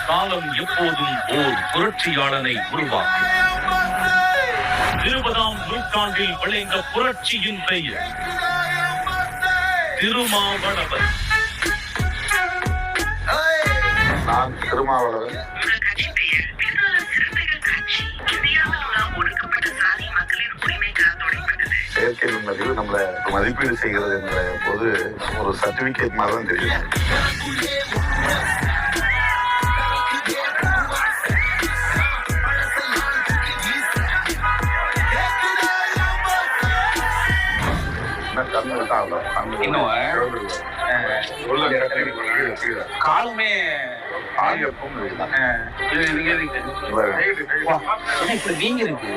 காலம் எப்போதும் ஓர் புரட்சியாளனை உருவாக்கும். 20ஆம் நூற்றாண்டில் விளைந்த புரட்சியின் பெயர் திருமாவளவன். நான் திருமாவளவன். செயற்கை நுண்ணறிவு நம்மளை மதிப்பீடு செய்கிறது என்ற போது ஒரு சர்டிபிகேட் மாதிரி தான் தெரியும். காலுமே வீங்க இருக்கு.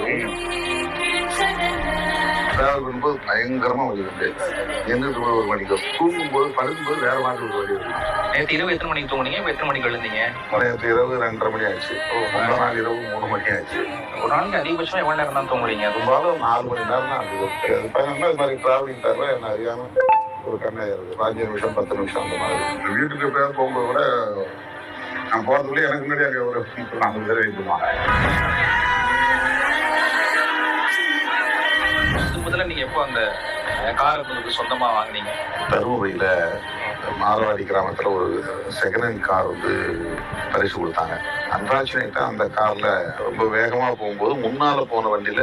பயங்கரமா வலி வந்து எந்திரிச்சு ஒரு மணிக்கு தூங்கும்போது படுக்கும்போது வேற மாதிரி ஒரு வலி இருக்கு. நேற்று இரவு எத்தனை மணிக்கு தூங்குனீங்க? எத்தனை மணிக்கு எழுந்தீங்க? நேற்று இரவு 2:30 மணி ஆச்சு. முந்தா நாள் இரவு 3 மணி ஆச்சு. ஒரு நாளைக்கு அதிகபட்சமா எவ்வளவு நேரம் தான் தூங்குறீங்க? பெரும்பாலும் 4 மணி நேரம் தான் அது. பதினொன்னா இது மாதிரி டிராவலிங் தவிர என்ன அறியாம ஒரு கண்ணாயிருக்கு. 5 நிமிஷம் 10 நிமிஷம் அந்த மாதிரி. வீட்டுக்கு எப்பயாவது போகும்போது கூட நான் போறதுக்குள்ளே எனக்கு முன்னாடி அங்கே ஒரு 40 பேர் வைக்குவாங்க. முதல்ல நீங்க எப்போ அந்த கார் உங்களுக்கு சொந்தமா வாங்கினீங்க? தருமபுரியில மாரவாடி கிராமத்துல ஒரு செகண்ட் ஹேண்ட் கார் வந்து பரிசு கொடுத்தாங்க. அன்றாட்சியா அந்த கார்ல ரொம்ப வேகமா போகும்போது முன்னால போன வண்டியில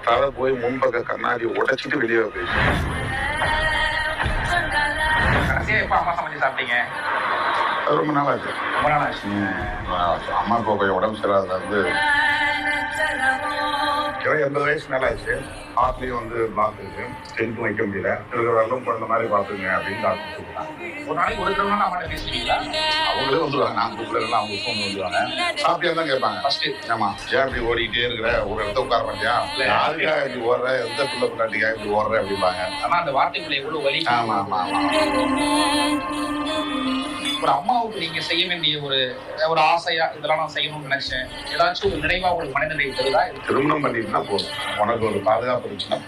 தலை போய் முன்பக்க கண்ணாடி உடைச்சிட்டு வெளியே போயிடுச்சு. எப்ப அம்மா சமைச்சு சாப்பிட்டீங்க? ரொம்ப நாள் ஆச்சு. ரொம்ப நாள் ஆச்சு. அம்மா இப்போ கொஞ்சம் உடம்பு சரியாதுல இருந்து 80 வயசு மேல ஆச்சு. ஹார்ட்லயும் வந்து பிளாக் இருக்கு. ஸ்டென்ட் வைக்க முடியல. வரலும் குழந்த மாதிரி பாத்துங்க அப்படின்னு டாக்டர் சொல்லுவாங்க. ஒரு நாளைக்கு ஒரு தடவை அம்மாட்ட பேசுவீங்களா? அவங்களே வந்துருவாங்க. நான் கூப்பிடலாம் அவங்க ஃபோன் வந்துருவாங்க. சாப்பிட்டியா தான் கேட்பாங்க. ஃபர்ஸ்ட் ஆமா ஏன் இப்படி ஓடிக்கிட்டே இருக்கிற, ஒரு இடத்த உட்கார மாட்டியா, யாருக்கா இப்படி ஓடுற, எந்த பிள்ளை பிள்ளாட்டிக்கா இப்படி ஓடுற அப்படிம்பாங்க. ஆனா அந்த வார்த்தைக்குள்ள எவ்வளவு வலி. ஆமா ஆமா ஆமா. ஒரு அம்மாவுக்கு நீங்க செய்ய வேண்டிய ஒரு ஆசையா இதெல்லாம் நான் செய்யணும்னு நினைச்சேன், ஏதாச்சும் ஒரு நிறைவா உங்களுக்கு மனநிறைவு தருதா? திருமணம் பண்ணிட்டுனா போதும், உனக்கு ஒரு பாதுகாப்பு இருந்துச்சுன்னா